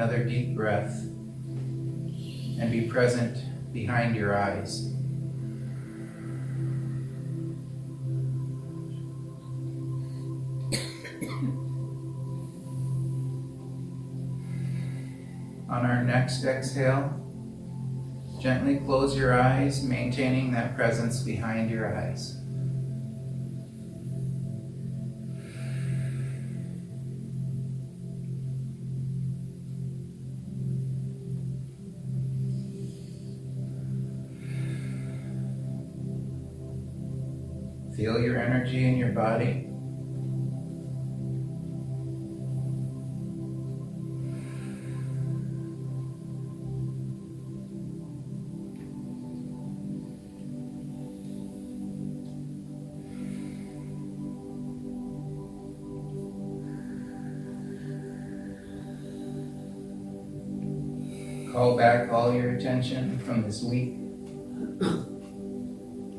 another deep breath and be present behind your eyes. On our next exhale, gently close your eyes, maintaining that presence behind your eyes. Feel your energy in your body. Call back all your attention from this week,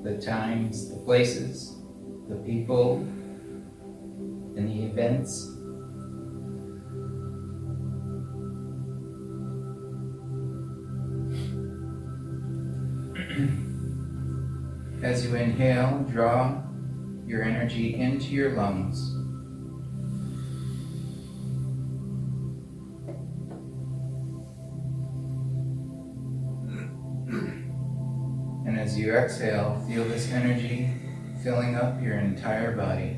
the times, the places, the people, and the events. As you inhale, draw your energy into your lungs. And as you exhale, feel this energy filling up your entire body.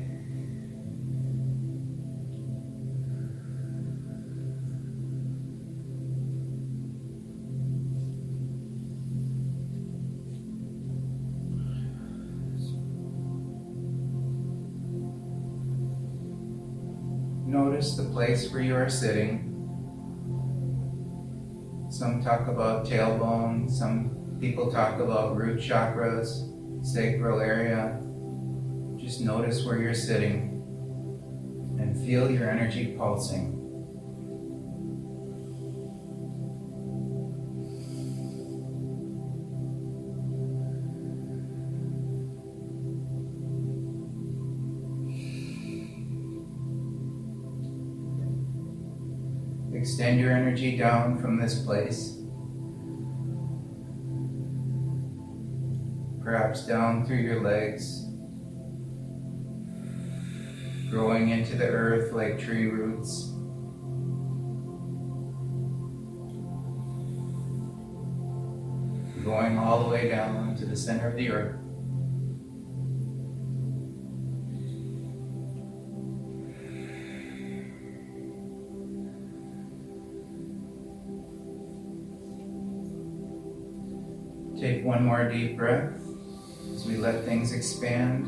Notice the place where you are sitting. Some talk about tailbone, some people talk about root chakras, sacral area. Just notice where you're sitting and feel your energy pulsing. Extend your energy down from this place, perhaps down through your legs, growing into the earth like tree roots. Going all the way down to the center of the earth. Take one more deep breath as we let things expand.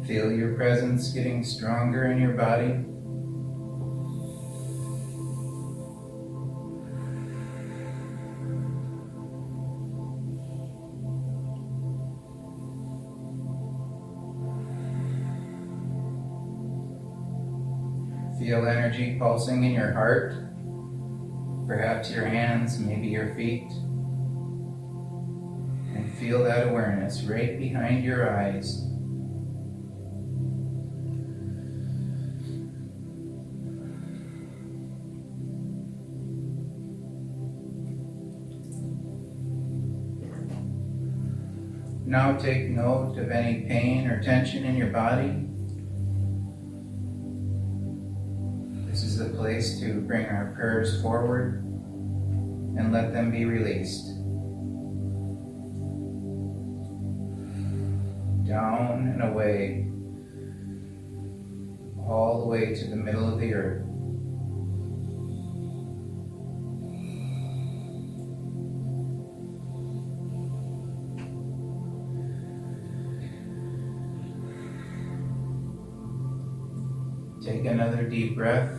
Feel your presence getting stronger in your body. Feel energy pulsing in your heart, perhaps your hands, maybe your feet. And feel that awareness right behind your eyes. Now take note of any pain or tension in your body. This is the place to bring our prayers forward and let them be released. Down and away, all the way to the middle of the earth. Take another deep breath.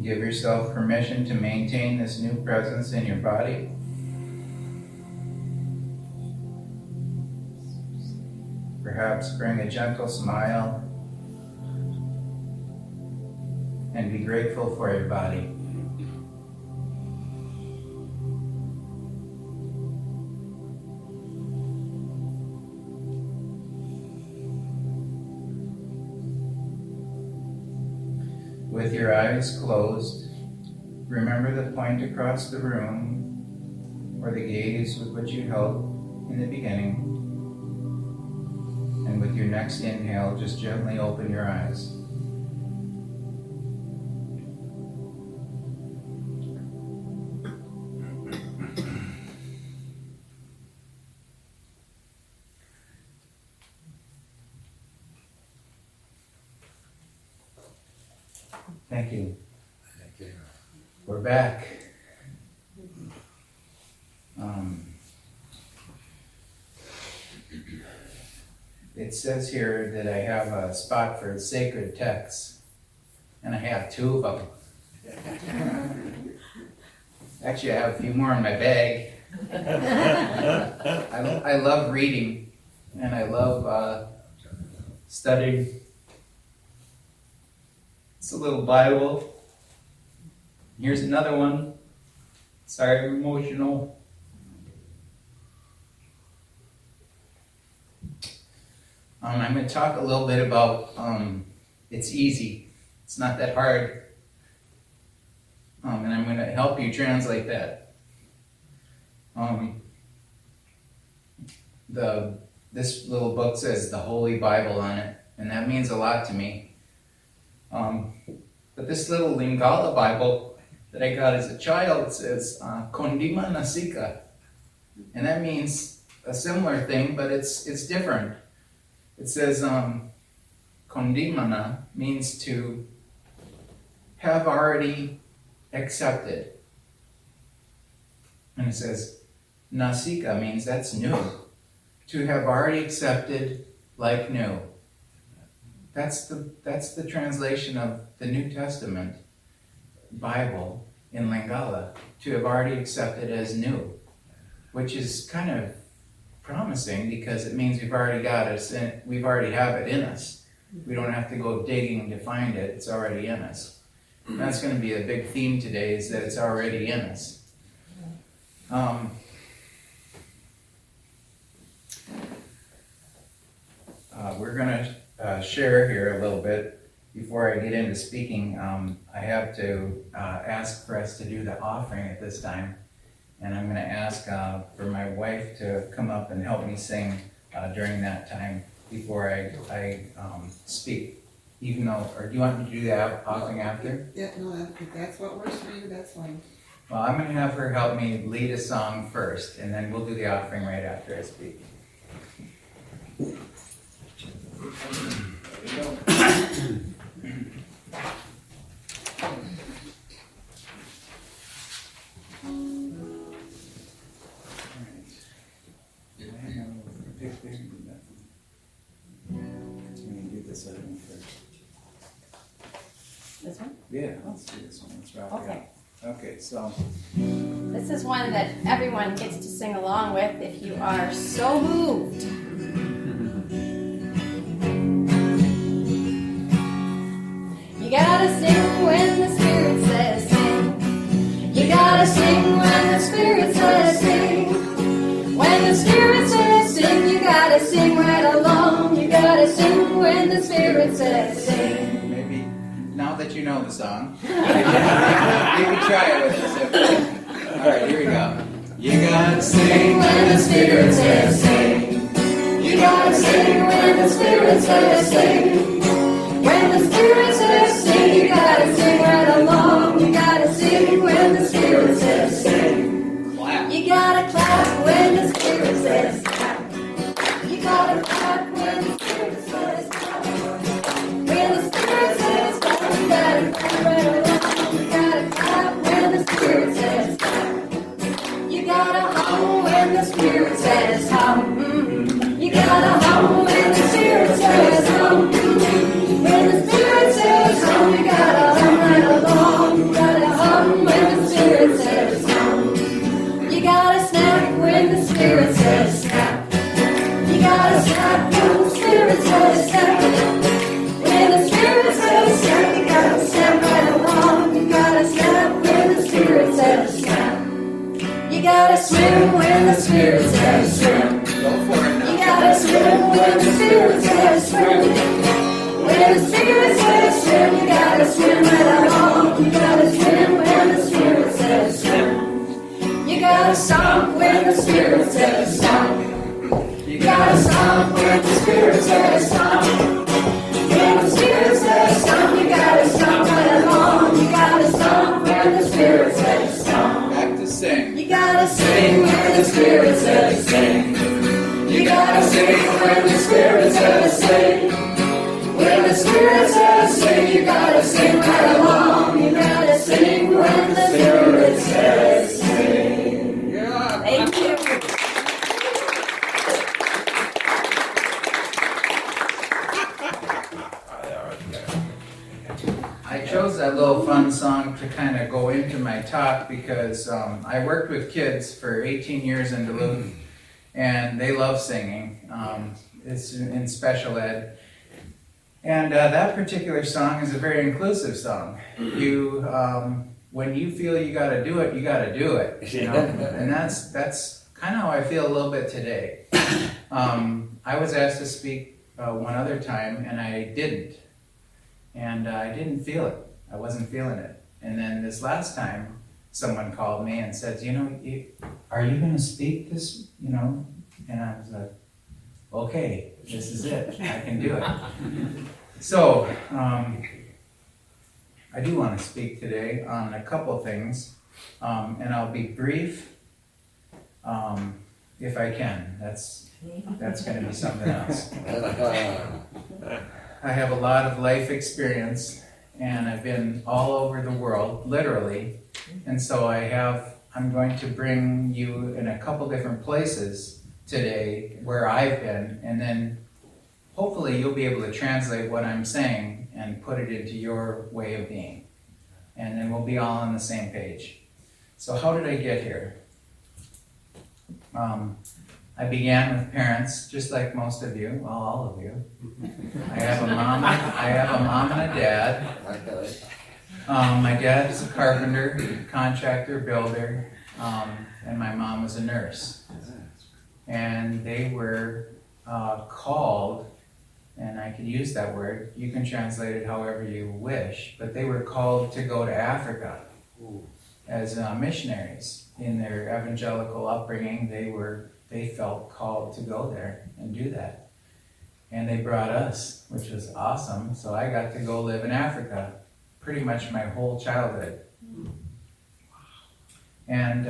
Give yourself permission to maintain this new presence in your body. Perhaps bring a gentle smile and be grateful for your body. with your eyes closed, remember the point across the room or the gaze with which you held in the beginning. And with your next inhale, just gently open your eyes. Thank you. Thank you. We're back. It says here that I have a spot for sacred texts, and I have 2 of them. Actually, I have a few more in my bag. I love reading, and I love studying. It's a little Bible. Here's another one. Sorry, I'm emotional. I'm going to talk a little bit about it's easy. It's not that hard. And I'm going to help you translate that. This little book says the Holy Bible on it, and that means a lot to me. But this little Lingala Bible that I got as a child says Kondima Nasika, and that means a similar thing, but it's different. It says Kondimana means to have already accepted, and it says Nasika means that's new, to have already accepted like new. That's the translation of the New Testament Bible in Lingala, to have already accepted as new, which is kind of promising because it means we've already got it, we already have it in us. We don't have to go digging to find it, it's already in us. And that's going to be a big theme today, is that it's already in us. We're going to share here a little bit. Before I get into speaking, I have to ask for us to do the offering at this time. And I'm going to ask for my wife to come up and help me sing during that time before I speak. Even though, or do you want me to do the offering after? Yeah, no, if that's what works for you, that's fine. Well, I'm going to have her help me lead a song first, and then we'll do the offering right after I speak. There we go. This one? Yeah, let's do this one. Let's rock it out. Okay, so This is one that everyone gets to sing along with if you are so moved. You gotta sing when the Spirit says sing. You gotta sing when the Spirit says sing. When the Spirit says sing, you gotta sing right along. You gotta sing when the Spirit says sing. maybe now that you know the song, you can try it with us. All right, here we go. You gotta sing when the Spirit says sing. You gotta sing when the Spirit says sing. When the Spirit says sing, you gotta sing right along. You gotta sing when the Spirit says sing. Clap. You gotta clap when the Spirit says clap. You gotta clap when the Spirit says clap. When the Spirit says clap, you gotta clap right along. You gotta clap when the Spirit says clap. You gotta hum when the Spirit says hum. You gotta hum when the Spirit says hum. When the Spirit says hum, you gotta hum right along. You gotta hum when the Spirit says hum. You gotta snap when the Spirit says snap. You gotta snap when the Spirit says snap. When the Spirit says snap, you gotta snap right along. You gotta snap when the Spirit says snap. You gotta swim when the Spirit says swim. Go for it now. You gotta swim when the Spirit says swim. When When the Spirit says swim, you gotta swim right along. You gotta swim when the Spirit says swim. You gotta stomp when the Spirit says stomp. You gotta stomp when the Spirit says stomp. When the Spirit says stomp, you gotta stomp right along. You gotta stomp when the Spirit says stomp. Back to sing. You gotta sing when the Spirit says sing. You gotta sing when the Spirit says sing. When the Spirit says sing, you gotta sing right along. You gotta sing when the Spirit says sing. Yeah. Thank you. I chose that little fun song to kind of go into my talk because I worked with kids for 18 years in Duluth, and they love singing. It's in special ed. And that particular song is a very inclusive song. When you feel you gotta do it, you gotta do it. You know? And that's kind of how I feel a little bit today. I was asked to speak one other time, and I didn't. And I didn't feel it. I wasn't feeling it. And then this last time, someone called me and said, are you gonna speak this, And I was like, okay, this is it. I can do it. So, I do want to speak today on a couple things, and I'll be brief, if I can. That's going to be something else. I have a lot of life experience, and I've been all over the world, literally, and so I'm going to bring you in a couple different places today where I've been, and then hopefully you'll be able to translate what I'm saying and put it into your way of being. And then we'll be all on the same page. So how did I get here? I began with parents, just like most of you, well, all of you. I have a mom and a dad. My dad is a carpenter, contractor, builder, and my mom was a nurse. And they were called, and I could use that word, you can translate it however you wish, but they were called to go to Africa as missionaries. In their evangelical upbringing, they felt called to go there and do that. And they brought us, which was awesome, so I got to go live in Africa pretty much my whole childhood. And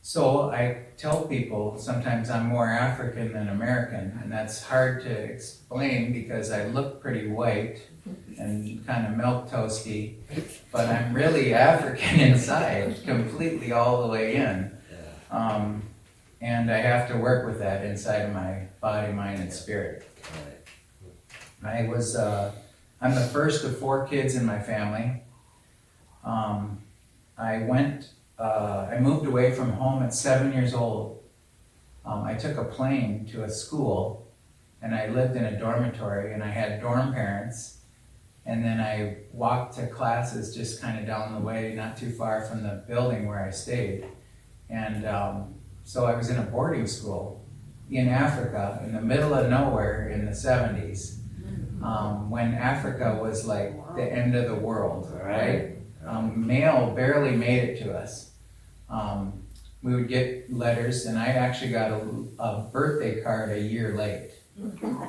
so I tell people sometimes I'm more African than American, and that's hard to explain because I look pretty white and kind of milk toasty, but I'm really African inside, completely all the way in. And I have to work with that inside of my body, mind, and spirit. I'm the first of 4 kids in my family. I moved away from home at 7 years old. I took a plane to a school, and I lived in a dormitory, and I had dorm parents, and then I walked to classes just kind of down the way, not too far from the building where I stayed. And so I was in a boarding school in Africa, in the middle of nowhere in the 70s, when Africa was like the end of the world, right? Mail barely made it to us. We would get letters, and I actually got a birthday card a year late.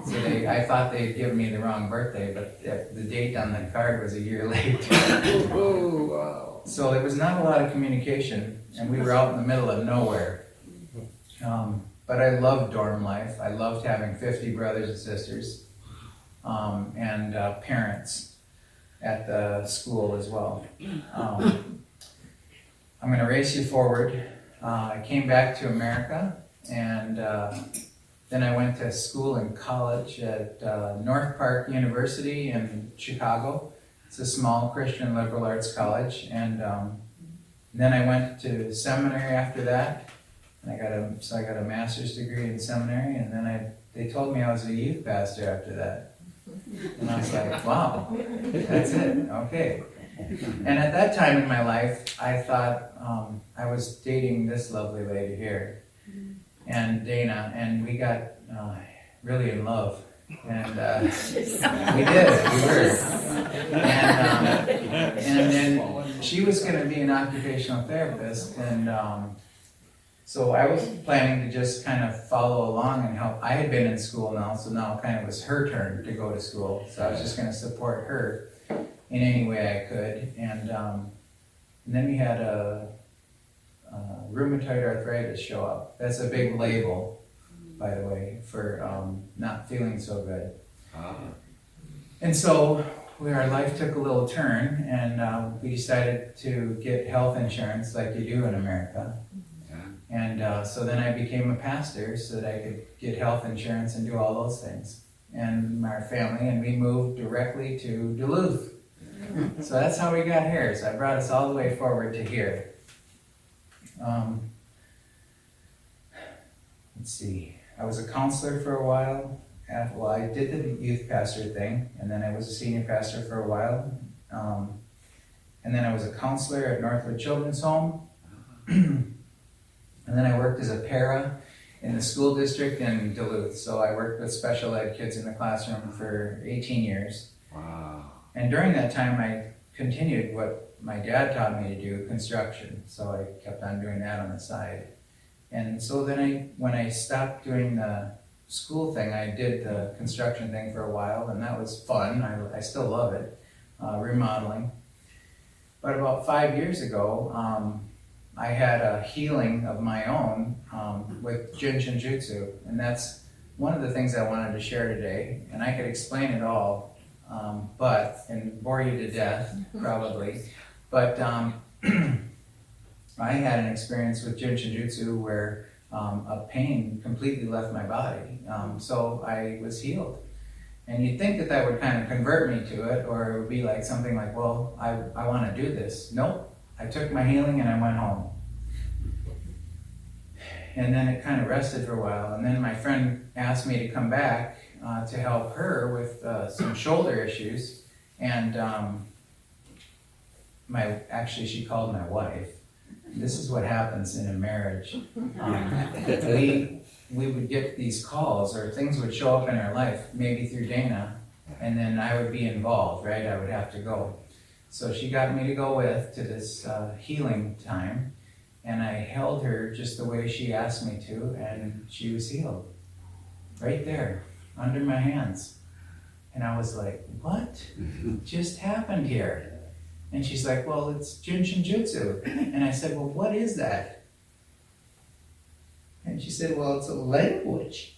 So I thought they'd given me the wrong birthday, but the date on the card was a year late. Oh, wow. So there was not a lot of communication, and we were out in the middle of nowhere. But I loved dorm life. I loved having 50 brothers and sisters, and parents at the school as well. I'm going to race you forward. I came back to America, and then I went to school and college at North Park University in Chicago. It's a small Christian liberal arts college, and then I went to seminary after that, and I got a master's degree in seminary, and then they told me I was a youth pastor after that. And I was like, wow, that's it, okay. And at that time in my life, I thought I was dating this lovely lady here, and Dana, and we got really in love. And we did, we were. And then she was gonna be an occupational therapist, and so I was planning to just kind of follow along and help. I had been in school now, so now kind of was her turn to go to school. So I was just gonna support her in any way I could. And then we had a rheumatoid arthritis show up. That's a big label, by the way, for not feeling so good. And so our life took a little turn, and we decided to get health insurance like you do in America. And so then I became a pastor so that I could get health insurance and do all those things. And our family, and we moved directly to Duluth. So that's how we got here. So I brought us all the way forward to here. Let's see. I was a counselor for a while. Well, I did the youth pastor thing, and then I was a senior pastor for a while. And then I was a counselor at Northwood Children's Home. And then I worked as a para in the school district in Duluth. So I worked with special ed kids in the classroom for 18 years. Wow. And during that time, I continued what my dad taught me to do, construction. So I kept on doing that on the side. And so then when I stopped doing the school thing, I did the construction thing for a while, and that was fun. I still love it, remodeling. But about 5 years ago, I had a healing of my own with Jin Shin Jyutsu, and that's one of the things I wanted to share today. And I could explain it all, and bore you to death, probably. But I had an experience with Jin Shin Jyutsu where a pain completely left my body. So I was healed. And you'd think that would kind of convert me to it, or it would be like something like, well, I want to do this. Nope. I took my healing and I went home. And then it kind of rested for a while. And then my friend asked me to come back to help her with some shoulder issues. And she called my wife. This is what happens in a marriage. We would get these calls, or things would show up in our life, maybe through Dana, and then I would be involved, right? I would have to go. So she got me to go to this healing time, and I held her just the way she asked me to, and she was healed. Right there, under my hands. And I was like, what just happened here? And she's like, well, it's Jin Shin Jyutsu. And I said, well, what is that? And she said, well, it's a language.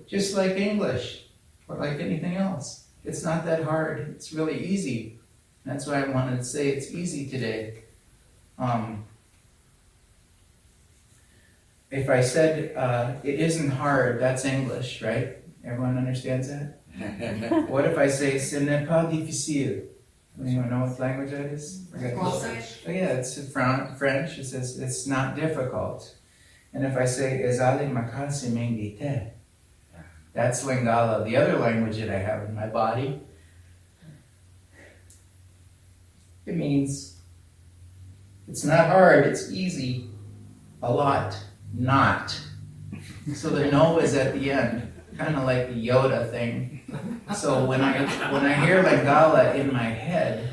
Just like English, or like anything else. It's not that hard. It's really easy. That's why I wanted to say it's easy today. If I said it isn't hard, that's English, right? Everyone understands that? What if I say ce n'est pas difficile? Anyone know what language that is? Oh yeah, it's French. It says it's not difficult. And if I say ezali makasi mengite, that's Lingala, the other language that I have in my body. It means it's not hard, it's easy. A lot, not. So the no is at the end, kind of like the Yoda thing. So when I hear Lingala in my head,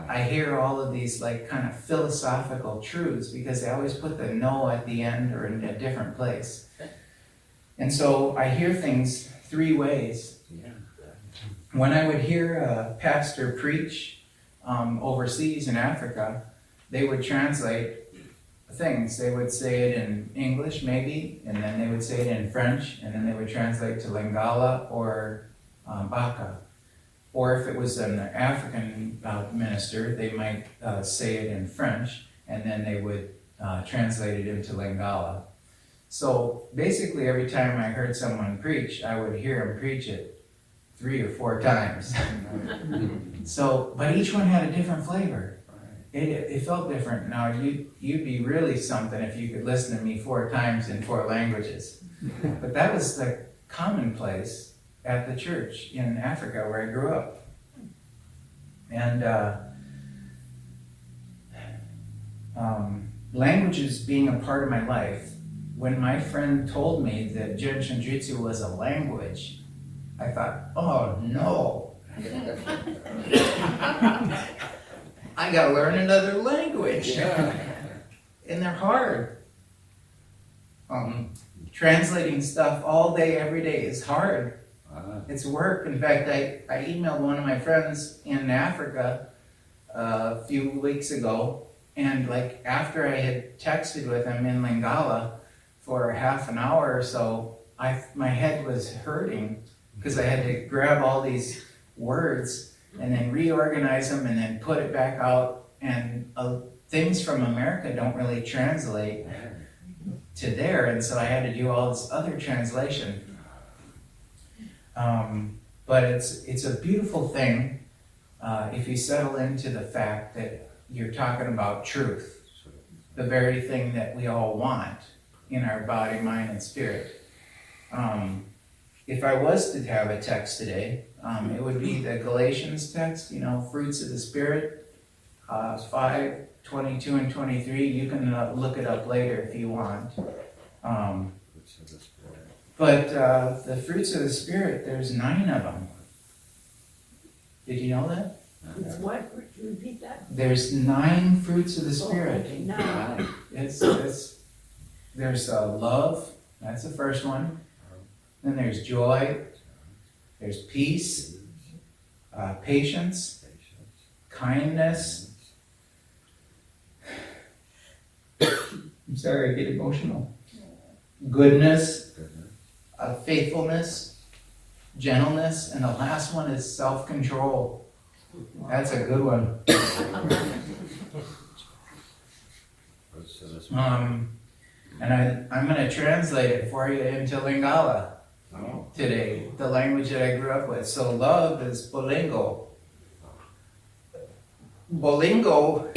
I hear all of these like kind of philosophical truths, because they always put the no at the end or in a different place. And so I hear things 3 ways. When I would hear a pastor preach overseas in Africa, they would translate things. They would say it in English maybe, and then they would say it in French, and then they would translate to Lingala or Baka. Or if it was an African minister, they might say it in French, and then they would translate it into Lingala. So basically every time I heard someone preach, I would hear him preach it 3 or 4 times. So, but each one had a different flavor. It felt different. Now you'd be really something if you could listen to me 4 times in 4 languages. But that was the commonplace at the church in Africa where I grew up. And languages being a part of my life when my friend told me that Jin Shin Jyutsu was a language, I thought, oh no. I gotta learn another language. Yeah. And they're hard. Translating stuff all day, every day is hard. It's work. In fact, I emailed one of my friends in Africa a few weeks ago, and like after I had texted with him in Lingala for half an hour or so, my head was hurting because I had to grab all these words and then reorganize them and then put it back out. And things from America don't really translate to there, and so I had to do all this other translation. But it's a beautiful thing if you settle into the fact that you're talking about truth, the very thing that we all want in our body, mind, and spirit. If I was to have a text today, it would be the Galatians text, fruits of the Spirit, 5:22 and 23. You can look it up later if you want. But the fruits of the Spirit, there's 9 of them. Did you know that? It's what? Repeat that? There's 9 fruits of the Spirit. Okay, now, There's love, that's the first one. Then there's joy, there's peace, patience, kindness. I'm sorry, I get emotional. Goodness, faithfulness, gentleness, and the last one is self-control. That's a good one. And I'm going to translate it for you into Lingala today, the language that I grew up with. So love is Bolingo. Bolingo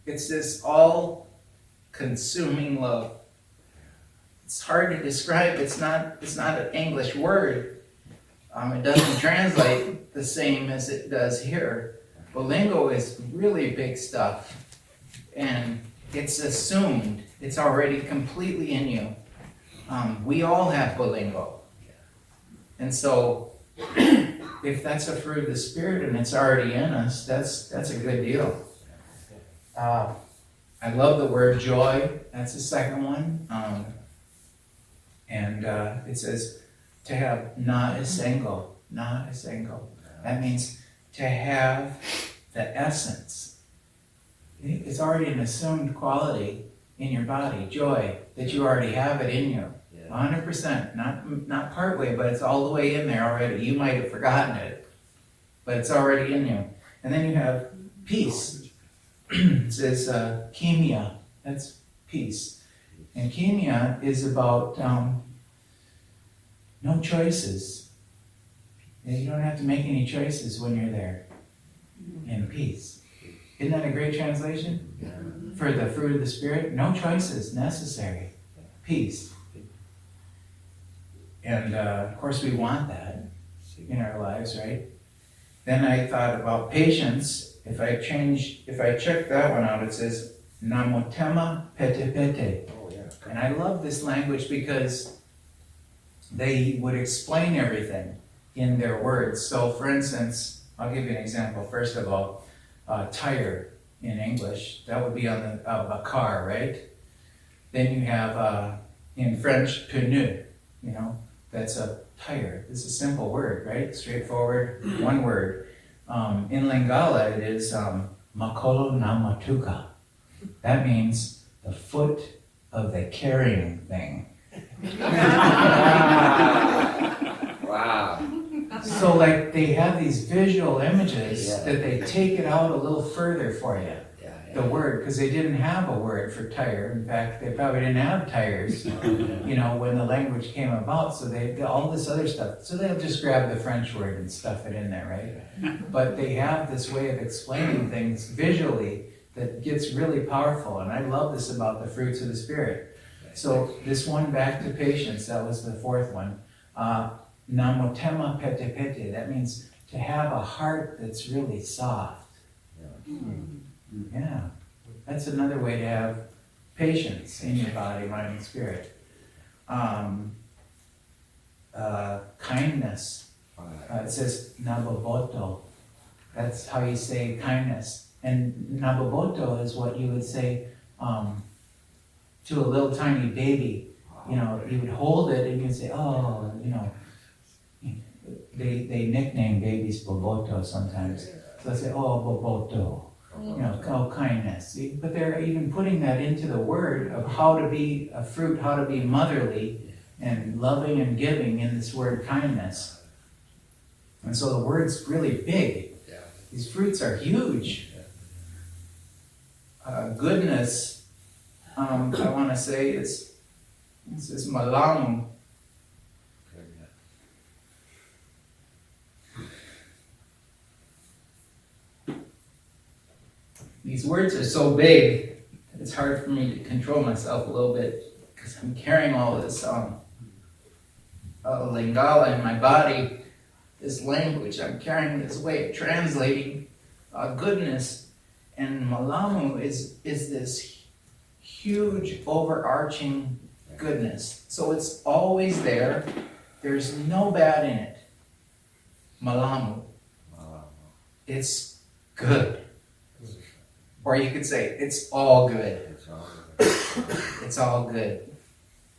it's this all-consuming love. It's hard to describe. It's not an English word. It doesn't translate the same as it does here. Bolingo is really big stuff, and it's assumed. It's already completely in you. We all have Bolingo, and so if that's a fruit of the Spirit and it's already in us, that's a good deal. I love the word joy. That's the second one. And it says to have na isengo. That means to have the essence. It's already an assumed quality in your body, joy, that you already have it in you. 100%, not part way, but it's all the way in there already. You might have forgotten it, but it's already in you. And then you have peace. It says kimia, that's peace. And kimia is about no choices. You don't have to make any choices when you're there in peace. Isn't that a great translation? For the fruit of the Spirit, no choices necessary. Peace. And of course we want that in our lives, right? Then I thought about patience. If I check that one out, it says namotema pete pete. And I love this language because they would explain everything in their words. So for instance, I'll give you an example. First of all, tire in English, that would be on a car, right? Then you have, in French, pneu, that's a tire. It's a simple word, right? Straightforward, one word. In Lingala, it is makolo namatuka. That means the foot of the carrying thing. Wow. So like they have these visual images that they take it out a little further for you. The word, because they didn't have a word for tire. In fact, they probably didn't have tires, when the language came about. So they did all this other stuff. So they'll just grab the French word and stuff it in there, right? But they have this way of explaining things visually that gets really powerful. And I love this about the fruits of the Spirit. So this one, back to patience, that was the fourth one. Namotema pete pete, that means to have a heart that's really soft. Yeah, that's another way to have patience in your body, mind, and spirit. Kindness. It says naboboto. That's how you say kindness. And naboboto is what you would say to a little tiny baby. You know, you would hold it and you'd say, oh, you know. They nickname babies boboto sometimes. So they say, oh, boboto. You know, oh, kindness. But they're even putting that into the word of how to be a fruit, how to be motherly and loving and giving in this word kindness. And so the word's really big. These fruits are huge. Goodness, I want to say it's malamu. These words are so big, it's hard for me to control myself a little bit because I'm carrying all this Lingala in my body, this language. I'm carrying this way of translating goodness. And Malamu is this huge overarching goodness. So it's always there. There's no bad in it. Malamu. It's good. Or you could say, it's all good. It's all good.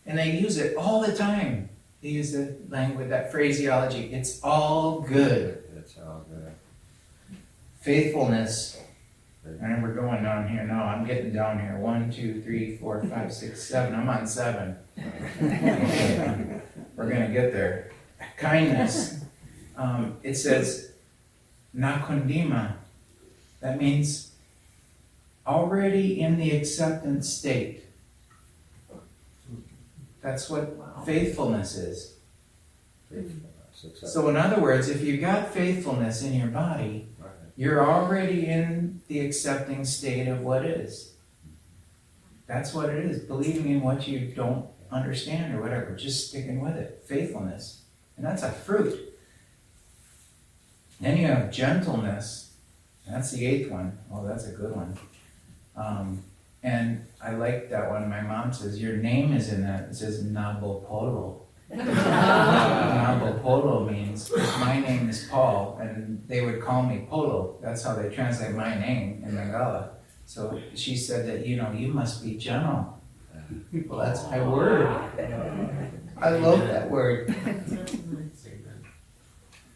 And they use it all the time. They use the language, that phraseology. It's all good. It's all good. Faithfulness. And we're going down here. No, I'm getting down here. 1, 2, 3, 4, 5, 6, 7. I'm on 7. Okay. We're going to get there. Kindness. It says, nakondima. That means already in the acceptance state. That's what faithfulness is. So in other words, if you've got faithfulness in your body, you're already in the accepting state of what is. That's what it is. Believing in what you don't understand or whatever. Just sticking with it. Faithfulness. And that's a fruit. Then you have gentleness. That's the 8th one. Oh, that's a good one. And I like that one. My mom says, your name is in that. It says Nabopolo. Nabopolo means, my name is Paul, and they would call me Polo. That's how they translate my name in Lingala. So she said that, you know, you must be gentle. Well, that's my word. I love that word.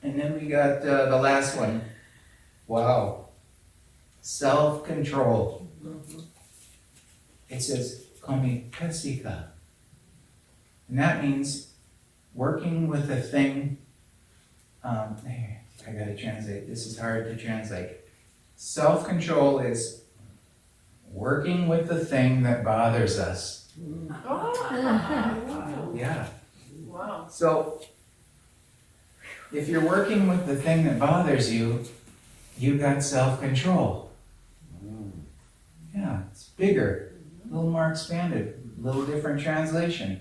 And then we got the last one. Wow. Self-control. It says, komikasika. And that means working with a thing. I gotta translate. This is hard to translate. Self-control is working with the thing that bothers us. Yeah. Wow. So, if you're working with the thing that bothers you, you got self-control. Yeah, it's bigger, a little more expanded, a little different translation.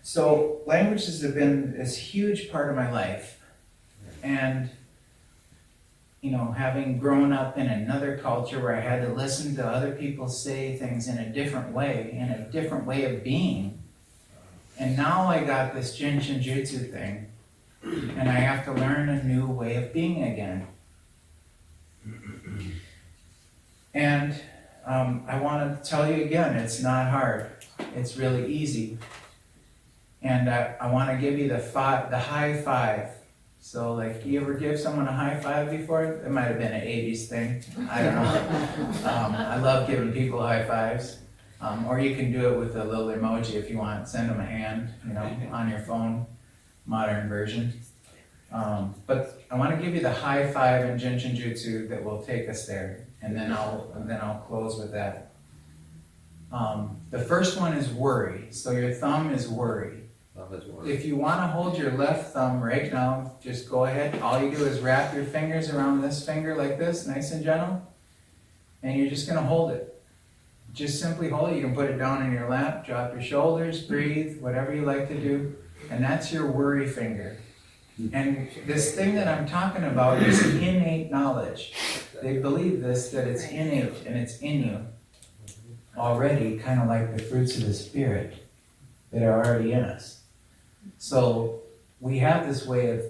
So languages have been this huge part of my life. And, you know, having grown up in another culture where I had to listen to other people say things in a different way of being. And now I got this Jin Shin Jyutsu thing, and I have to learn a new way of being again. And I want to tell you again, it's not hard. It's really easy. And I want to give you the high five. So, like, you ever give someone a high five before? It might have been an 80s thing. I don't know. I love giving people high fives. Or you can do it with a little emoji if you want. Send them a hand, you know, on your phone, modern version. But I want to give you the high five in Jin Shin Jyutsu that will take us there. And then I'll close with that. The first one is worry. So your thumb is worry. If you want to hold your left thumb right now, just go ahead. All you do is wrap your fingers around this finger like this, nice and gentle. And you're just going to hold it. Just simply hold it. You can put it down in your lap, drop your shoulders, breathe, whatever you like to do. And that's your worry finger. And this thing that I'm talking about is innate knowledge. They believe this, that it's innate and it's in you. already kind of like the fruits of the Spirit that are already in us. So we have this way of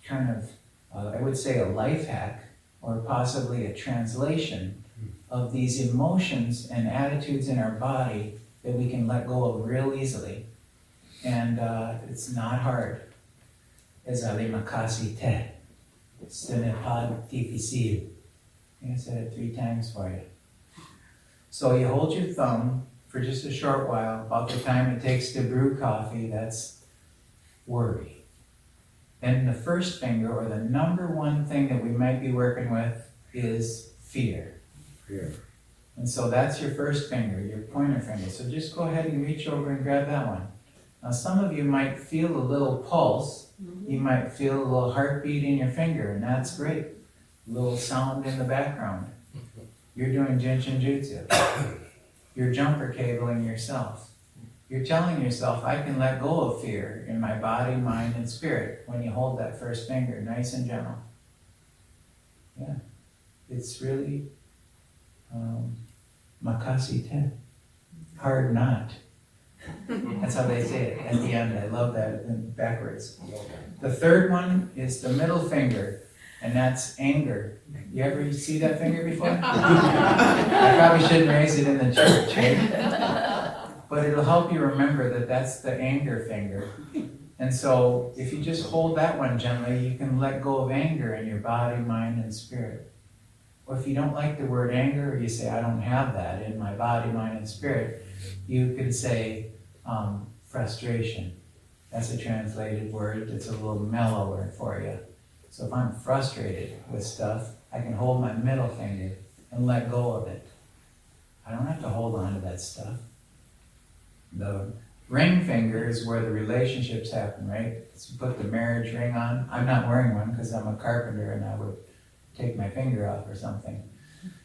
kind of, I would say, a life hack, or possibly a translation of these emotions and attitudes in our body that we can let go of real easily. And it's not hard. Ezali makasi te. Stenepad difficile. I think I said it 3 times for you. So you hold your thumb for just a short while, about the time it takes to brew coffee. That's worry. And the first finger, or the number one thing that we might be working with, is fear. Fear. And so that's your first finger, your pointer finger. So just go ahead and reach over and grab that one. Now some of you might feel a little pulse. You might feel a little heartbeat in your finger, and that's great. A little sound in the background. You're doing Jin Shin Jyutsu. You're jumper cabling yourself. You're telling yourself, I can let go of fear in my body, mind, and spirit when you hold that first finger, nice and gentle. Yeah, it's really makasi te, hard not. That's how they say it at the end. I love that, and backwards. The third one is the middle finger, and that's anger. You ever see that finger before? I probably shouldn't raise it in the church, right? But it'll help you remember that that's the anger finger. And so if you just hold that one gently, you can let go of anger in your body, mind, and spirit. Or if you don't like the word anger, or you say, I don't have that in my body, mind, and spirit, you can say frustration. That's a translated word that's a little mellower for you. So if I'm frustrated with stuff, I can hold my middle finger and let go of it. I don't have to hold on to that stuff. The ring finger is where the relationships happen, right? So you put the marriage ring on. I'm not wearing one because I'm a carpenter and I would take my finger off or something.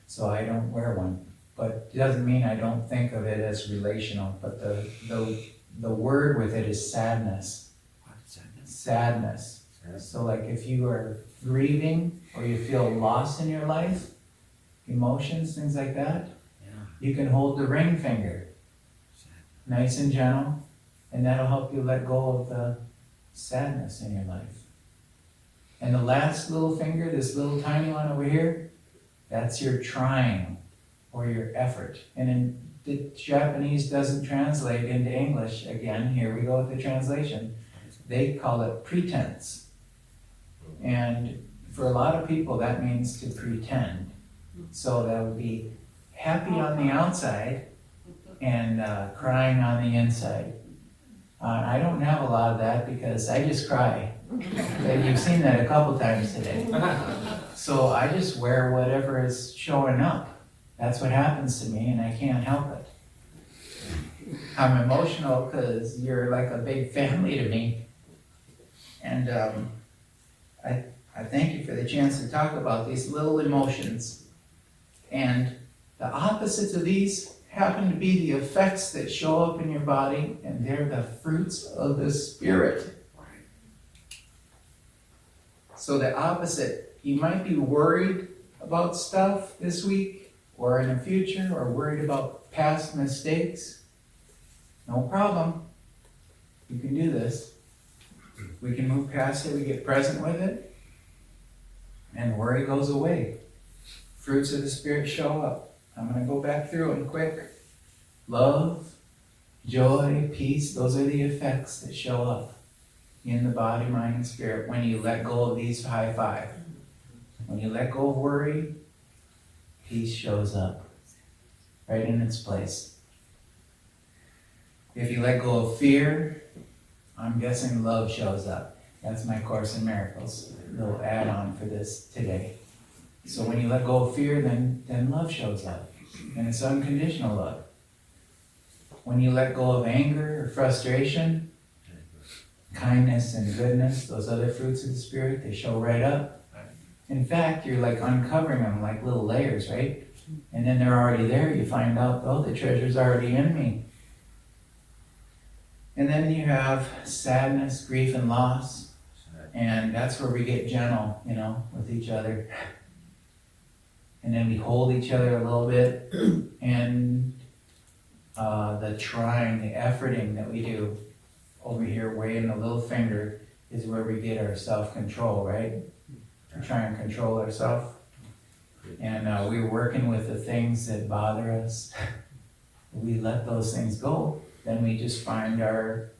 So I don't wear one. But it doesn't mean I don't think of it as relational. But the word with it is sadness. What is sadness? Sadness. So like if you are grieving or you feel loss in your life, emotions, things like that, you can hold the ring finger nice and gentle, and that'll help you let go of the sadness in your life. And the last little finger, this little tiny one over here, that's your trying or your effort. And in the Japanese doesn't translate into English. Again, here we go with the translation. They call it pretense. And for a lot of people, that means to pretend. So that would be happy on the outside and crying on the inside. I don't have a lot of that because I just cry. And you've seen that a couple times today. So I just wear whatever is showing up. That's what happens to me, and I can't help it. I'm emotional because you're like a big family to me. And I thank you for the chance to talk about these little emotions. And the opposites of these happen to be the effects that show up in your body, and they're the fruits of the Spirit. So the opposite, you might be worried about stuff this week or in the future, or worried about past mistakes. No problem. You can do this. We can move past it, we get present with it, and worry goes away. Fruits of the Spirit show up. I'm going to go back through them quick. Love, joy, peace, those are the effects that show up in the body, mind, and spirit when you let go of these high 5. When you let go of worry, peace shows up right in its place. If you let go of fear, I'm guessing love shows up. That's my Course in Miracles, a little add-on for this today. So when you let go of fear, then love shows up. And it's unconditional love. When you let go of anger or frustration, kindness and goodness, those other fruits of the Spirit, they show right up. In fact, you're like uncovering them like little layers, right? And then they're already there. You find out, oh, the treasure's already in me. And then you have sadness, grief, and loss. And that's where we get gentle, with each other. And then we hold each other a little bit, and the trying, the efforting that we do over here, way in the little finger, is where we get our self-control, right? We try and control ourselves. And we're working with the things that bother us. We let those things go, then we just find our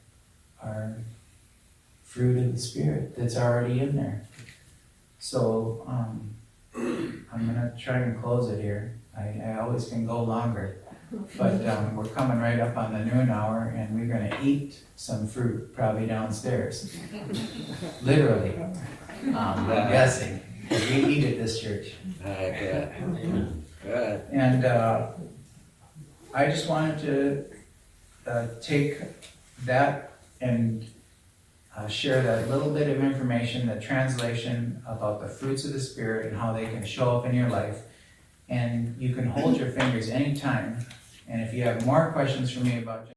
fruit of the Spirit that's already in there. So I'm gonna try and close it here. I always can go longer, but we're coming right up on the noon hour, and we're gonna eat some fruit probably downstairs. Literally, I'm guessing, 'cause we eat at this church. Good. Good. And I just wanted to take that and share that little bit of information, the translation about the fruits of the Spirit and how they can show up in your life. And you can hold your fingers anytime. And if you have more questions for me about